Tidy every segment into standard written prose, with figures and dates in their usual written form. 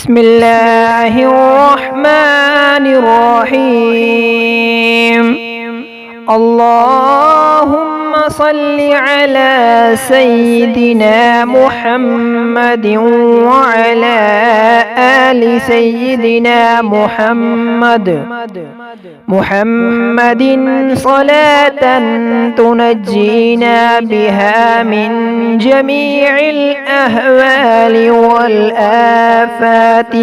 بسم الله الرحمن الرحيم. اللهم صل على سيدنا محمد وعلى آل سيدنا محمد صلاة تنجينا بها من جميع الأهوال والآفات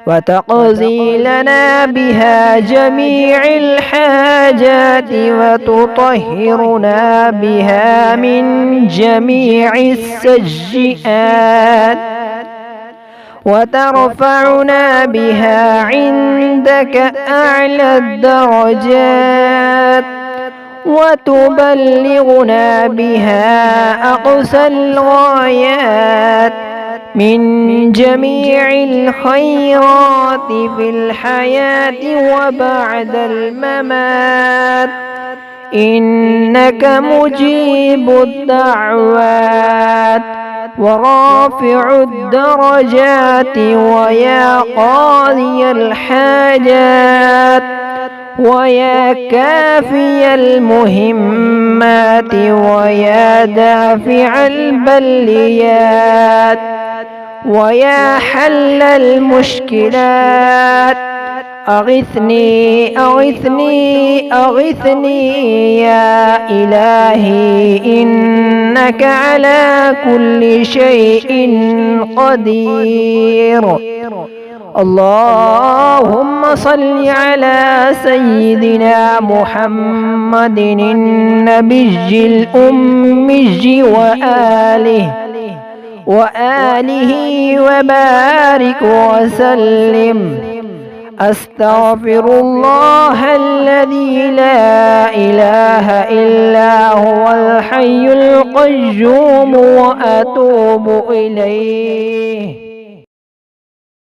وتقضي لنا بها جميع الحاجات وتطهرنا بها من جميع السيئات وترفعنا بها عندك أعلى الدرجات وتبلغنا بها أقصى الغايات من جميع الخيرات في الحياة وبعد الممات، إنك مجيب الدعوات ورافع الدرجات ويا قاضي الحاجات ويا كافي المهمات ويا دافع البليات ويا حل المشكلات. أغثني أغثني أغثني يا إلهي، إنك على كل شيء قدير. اللهم صل على سيدنا محمد النبي الأمي وآله وبارك وسلم. أستغفر الله الذي لا إله إلا هو الحي القيوم وأتوب إليه.